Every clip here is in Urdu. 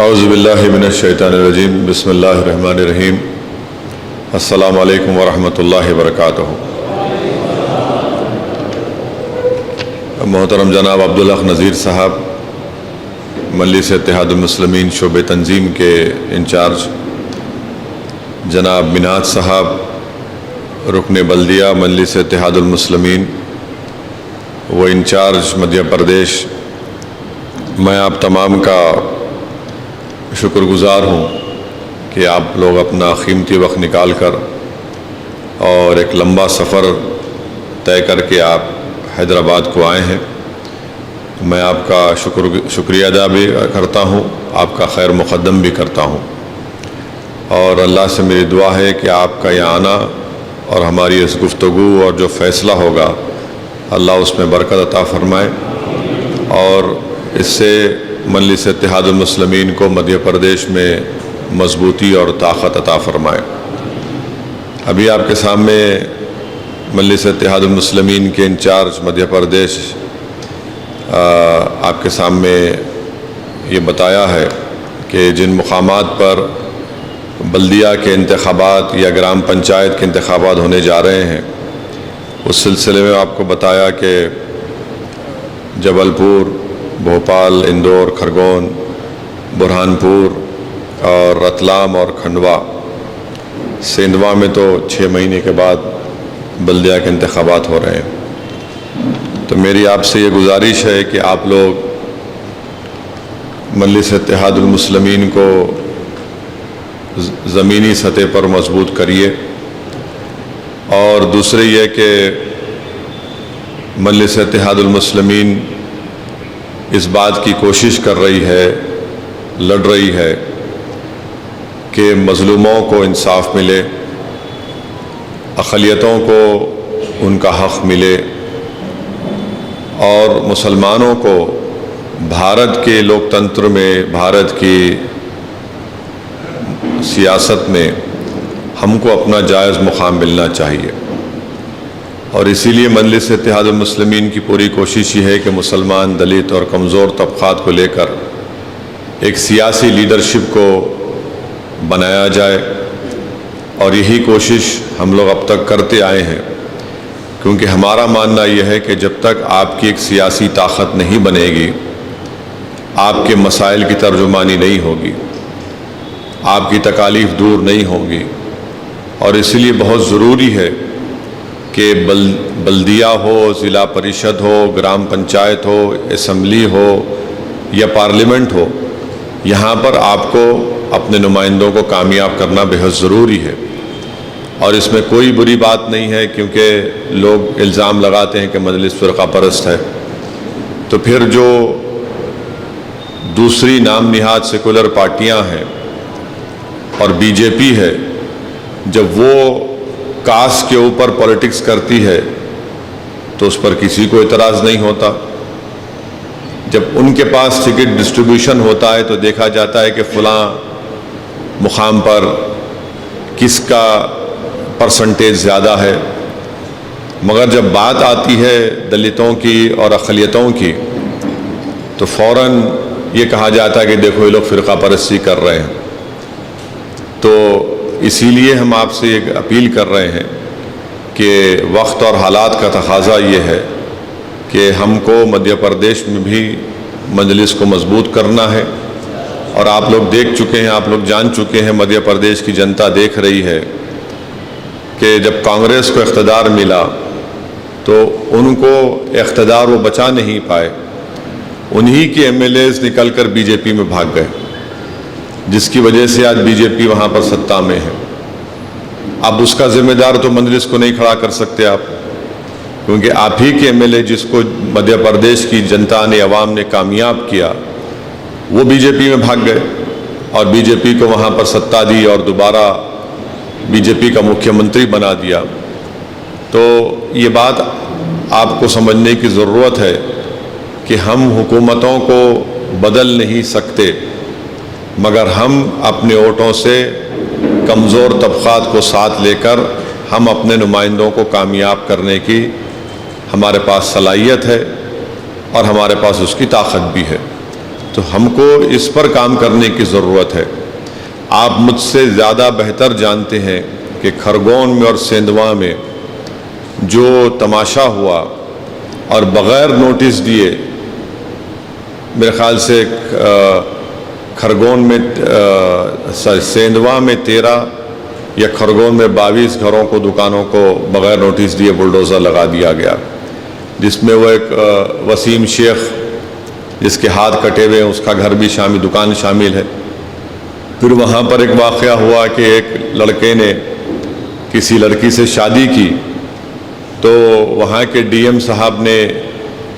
اعوذ باللہ من الشیطان الرجیم بسم اللہ الرحمن الرحیم السلام علیکم ورحمۃ اللہ وبرکاتہ۔ محترم جناب عبدالحق نذیر صاحب، مجلس اتحاد المسلمین شعبہ تنظیم کے انچارج، جناب منہاج صاحب رکن بلدیہ مجلس اتحاد المسلمین و انچارج مدھیہ پردیش، میں آپ تمام کا شکر گزار ہوں کہ آپ لوگ اپنا قیمتی وقت نکال کر اور ایک لمبا سفر طے کر کے آپ حیدرآباد کو آئے ہیں۔ میں آپ کا شکریہ ادا بھی کرتا ہوں، آپ کا خیر مقدم بھی کرتا ہوں، اور اللہ سے میری دعا ہے کہ آپ کا یہاں آنا اور ہماری اس گفتگو اور جو فیصلہ ہوگا اللہ اس میں برکت عطا فرمائے، اور اس سے مجلس اتحاد المسلمین کو مدھیہ پردیش میں مضبوطی اور طاقت عطا فرمائے۔ ابھی آپ کے سامنے مجلس اتحاد المسلمین کے انچارج مدھیہ پردیش آپ کے سامنے یہ بتایا ہے کہ جن مقامات پر بلدیہ کے انتخابات یا گرام پنچایت کے انتخابات ہونے جا رہے ہیں، اس سلسلے میں آپ کو بتایا کہ جبل پور، بھوپال، اندور، کھرگون، برہان پور اور رتلام اور کھنڈوا، سیندوا میں تو 6 مہینے کے بعد بلدیہ کے انتخابات ہو رہے ہیں۔ تو میری آپ سے یہ گزارش ہے کہ آپ لوگ مجلس اتحاد المسلمین کو زمینی سطح پر مضبوط کریے، اور دوسرے یہ کہ مجلس اتحاد المسلمین اس بات کی کوشش کر رہی ہے، لڑ رہی ہے کہ مظلوموں کو انصاف ملے، اقلیتوں کو ان کا حق ملے، اور مسلمانوں کو بھارت کے لوک تنتر میں، بھارت کی سیاست میں ہم کو اپنا جائز مقام ملنا چاہیے۔ اور اسی لیے مجلس اتحاد المسلمین کی پوری کوشش یہ ہے کہ مسلمان، دلت اور کمزور طبقات کو لے کر ایک سیاسی لیڈرشپ کو بنایا جائے، اور یہی کوشش ہم لوگ اب تک کرتے آئے ہیں، کیونکہ ہمارا ماننا یہ ہے کہ جب تک آپ کی ایک سیاسی طاقت نہیں بنے گی، آپ کے مسائل کی ترجمانی نہیں ہوگی، آپ کی تکالیف دور نہیں ہوں گی، اور اسی لیے بہت ضروری ہے کہ بلدیہ ہو، ضلع پریشد ہو، گرام پنچایت ہو، اسمبلی ہو یا پارلیمنٹ ہو، یہاں پر آپ کو اپنے نمائندوں کو کامیاب کرنا بہت ضروری ہے۔ اور اس میں کوئی بری بات نہیں ہے، کیونکہ لوگ الزام لگاتے ہیں کہ مجلس فرقہ پرست ہے، تو پھر جو دوسری نام نہاد سیکولر پارٹیاں ہیں اور بی جے پی ہے، جب وہ کاسٹ کے اوپر پولیٹکس کرتی ہے تو اس پر کسی کو اعتراض نہیں ہوتا۔ جب ان کے پاس ٹکٹ ڈسٹریبیوشن ہوتا ہے تو دیکھا جاتا ہے کہ فلاں مقام پر کس کا پرسنٹیج زیادہ ہے، مگر جب بات آتی ہے دلتوں کی اور اقلیتوں کی تو فوراً یہ کہا جاتا ہے کہ دیکھو یہ لوگ فرقہ پرستی کر رہے ہیں۔ تو اسی لیے ہم آپ سے ایک اپیل کر رہے ہیں کہ وقت اور حالات کا تقاضا یہ ہے کہ ہم کو مدھیہ پردیش میں بھی مجلس کو مضبوط کرنا ہے، اور آپ لوگ دیکھ چکے ہیں، آپ لوگ جان چکے ہیں، مدھیہ پردیش کی جنتا دیکھ رہی ہے کہ جب کانگریس کو اقتدار ملا تو ان کو اقتدار وہ بچا نہیں پائے، انہی کے ایم ایل ایز نکل کر بی جے پی میں بھاگ گئے، جس کی وجہ سے آج بی جے پی وہاں پر سطح میں ہے۔ اب اس کا ذمہ دار تو مجلس کو نہیں کھڑا کر سکتے آپ، کیونکہ آپ ہی کے ایم ایل اے جس کو مدھیہ پردیش کی جنتا نے، عوام نے کامیاب کیا، وہ بی جے پی میں بھاگ گئے، اور بی جے پی کو وہاں پر سطح دی اور دوبارہ بی جے پی کا مکھیہ منتری بنا دیا۔ تو یہ بات آپ کو سمجھنے کی ضرورت ہے کہ ہم حکومتوں کو بدل نہیں سکتے، مگر ہم اپنے ووٹوں سے کمزور طبقات کو ساتھ لے کر ہم اپنے نمائندوں کو کامیاب کرنے کی ہمارے پاس صلاحیت ہے، اور ہمارے پاس اس کی طاقت بھی ہے۔ تو ہم کو اس پر کام کرنے کی ضرورت ہے۔ آپ مجھ سے زیادہ بہتر جانتے ہیں کہ کھرگون میں اور سیندواں میں جو تماشا ہوا اور بغیر نوٹس دیے، میرے خیال سے کھرگون میں سیندواں میں 13 یا کھرگون میں 22 گھروں کو، دکانوں کو بغیر نوٹس دیے بلڈوزر لگا دیا گیا، جس میں وہ ایک وسیم شیخ جس کے ہاتھ کٹے ہوئے ہیں، اس کا گھر بھی شامل، دکان شامل ہے۔ پھر وہاں پر ایک واقعہ ہوا کہ ایک لڑکے نے کسی لڑکی سے شادی کی، تو وہاں کے ڈی ایم صاحب نے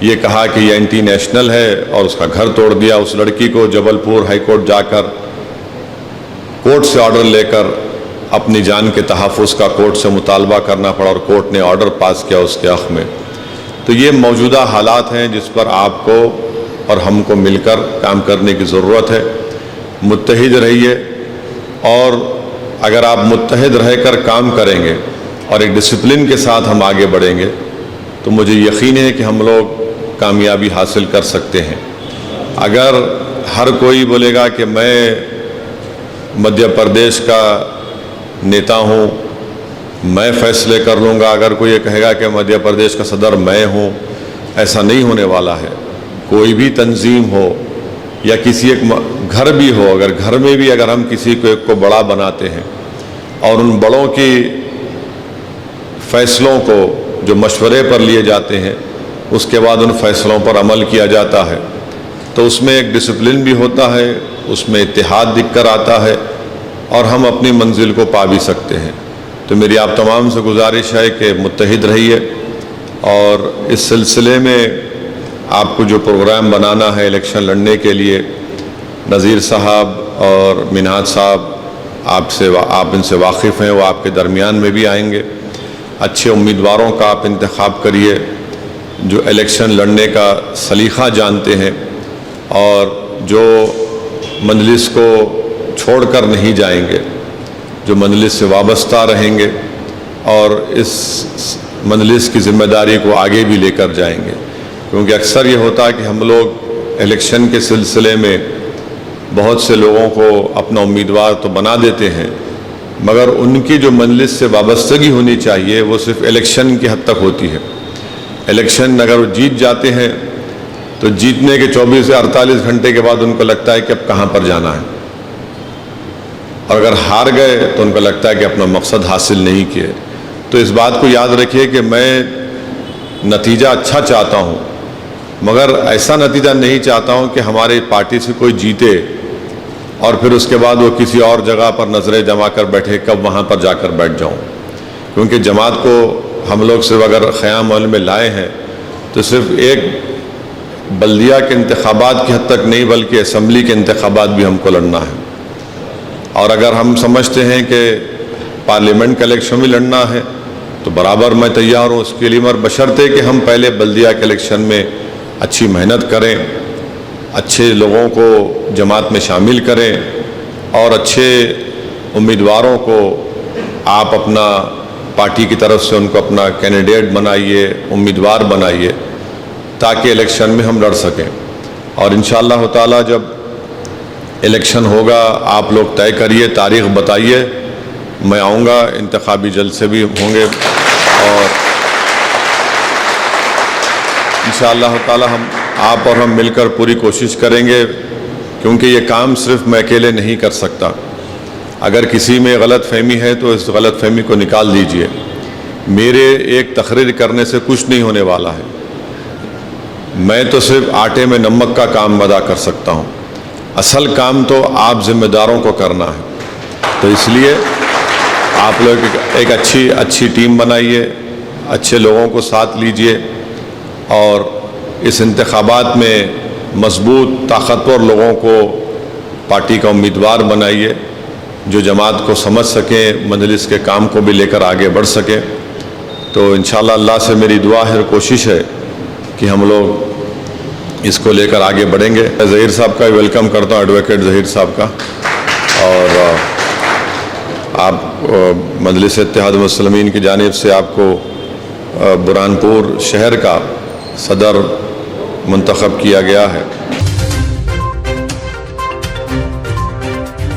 یہ کہا کہ یہ اینٹی نیشنل ہے اور اس کا گھر توڑ دیا۔ اس لڑکی کو جبل پور ہائی کورٹ جا کر کورٹ سے آرڈر لے کر اپنی جان کے تحفظ کا کورٹ سے مطالبہ کرنا پڑا، اور کورٹ نے آرڈر پاس کیا اس کے حق میں۔ تو یہ موجودہ حالات ہیں جس پر آپ کو اور ہم کو مل کر کام کرنے کی ضرورت ہے۔ متحد رہیے، اور اگر آپ متحد رہ کر کام کریں گے اور ایک ڈسپلن کے ساتھ ہم آگے بڑھیں گے تو مجھے یقین ہے کہ ہم لوگ کامیابی حاصل کر سکتے ہیں۔ اگر ہر کوئی بولے گا کہ میں مدھیہ پردیش کا نیتا ہوں، میں فیصلے کر لوں گا، اگر کوئی یہ کہے گا کہ مدھیہ پردیش کا صدر میں ہوں، ایسا نہیں ہونے والا ہے۔ کوئی بھی تنظیم ہو یا کسی ایک گھر بھی ہو، اگر گھر میں بھی اگر ہم کسی کو ایک کو بڑا بناتے ہیں اور ان بڑوں کی فیصلوں کو جو مشورے پر لیے جاتے ہیں اس کے بعد ان فیصلوں پر عمل کیا جاتا ہے، تو اس میں ایک ڈسپلن بھی ہوتا ہے، اس میں اتحاد دکھ کر آتا ہے، اور ہم اپنی منزل کو پا بھی سکتے ہیں۔ تو میری آپ تمام سے گزارش ہے کہ متحد رہیے، اور اس سلسلے میں آپ کو جو پروگرام بنانا ہے الیکشن لڑنے کے لیے، نذیر صاحب اور منہاج صاحب آپ ان سے واقف ہیں، وہ آپ کے درمیان میں بھی آئیں گے۔ اچھے امیدواروں کا آپ انتخاب کریے جو الیکشن لڑنے کا سلیقہ جانتے ہیں اور جو مجلس کو چھوڑ کر نہیں جائیں گے، جو مجلس سے وابستہ رہیں گے اور اس مجلس کی ذمہ داری کو آگے بھی لے کر جائیں گے۔ کیونکہ اکثر یہ ہوتا ہے کہ ہم لوگ الیکشن کے سلسلے میں بہت سے لوگوں کو اپنا امیدوار تو بنا دیتے ہیں، مگر ان کی جو مجلس سے وابستگی ہونی چاہیے وہ صرف الیکشن کی حد تک ہوتی ہے۔ الیکشن اگر وہ جیت جاتے ہیں تو جیتنے کے 24 سے 48 گھنٹے کے بعد ان کو لگتا ہے کہ اب کہاں پر جانا ہے، اور اگر ہار گئے تو ان کو لگتا ہے کہ اپنا مقصد حاصل نہیں کیے۔ تو اس بات کو یاد رکھیے کہ میں نتیجہ اچھا چاہتا ہوں، مگر ایسا نتیجہ نہیں چاہتا ہوں کہ ہماری پارٹی سے کوئی جیتے اور پھر اس کے بعد وہ کسی اور جگہ پر نظریں جما کر بیٹھے، کب وہاں پر جا کر بیٹھ جاؤں۔ کیونکہ جماعت کو ہم لوگ صرف اگر قیام عمل میں لائے ہیں تو صرف ایک بلدیہ کے انتخابات کی حد تک نہیں بلکہ اسمبلی کے انتخابات بھی ہم کو لڑنا ہے، اور اگر ہم سمجھتے ہیں کہ پارلیمنٹ کا الیکشن بھی لڑنا ہے تو برابر میں تیار ہوں اس کے لیے، مگر بشرطے کہ ہم پہلے بلدیہ کے الیکشن میں اچھی محنت کریں، اچھے لوگوں کو جماعت میں شامل کریں، اور اچھے امیدواروں کو آپ اپنا پارٹی کی طرف سے ان کو اپنا کینڈیڈیٹ بنائیے، امیدوار بنائیے، تاکہ الیکشن میں ہم لڑ سکیں۔ اور انشاءاللہ تعالی جب الیکشن ہوگا آپ لوگ طے کریے، تاریخ بتائیے، میں آؤں گا، انتخابی جلسے بھی ہوں گے، اور انشاءاللہ تعالی آپ اور ہم مل کر پوری کوشش کریں گے، کیونکہ یہ کام صرف میں اکیلے نہیں کر سکتا۔ اگر کسی میں غلط فہمی ہے تو اس غلط فہمی کو نکال دیجئے۔ میرے ایک تقریر کرنے سے کچھ نہیں ہونے والا ہے، میں تو صرف آٹے میں نمک کا کام ادا کر سکتا ہوں، اصل کام تو آپ ذمہ داروں کو کرنا ہے۔ تو اس لیے آپ لوگ ایک اچھی ٹیم بنائیے، اچھے لوگوں کو ساتھ لیجئے، اور اس انتخابات میں مضبوط طاقتور لوگوں کو پارٹی کا امیدوار بنائیے جو جماعت کو سمجھ سکیں، مجلس کے کام کو بھی لے کر آگے بڑھ سکیں۔ تو انشاءاللہ اللہ سے میری دعا ہے اور کوشش ہے کہ ہم لوگ اس کو لے کر آگے بڑھیں گے۔ ظہیر صاحب کا ویلکم کرتا ہوں، ایڈوکیٹ ظہیر صاحب کا، اور آپ مجلس اتحاد المسلمین کی جانب سے آپ کو برہان پور شہر کا صدر منتخب کیا گیا ہے۔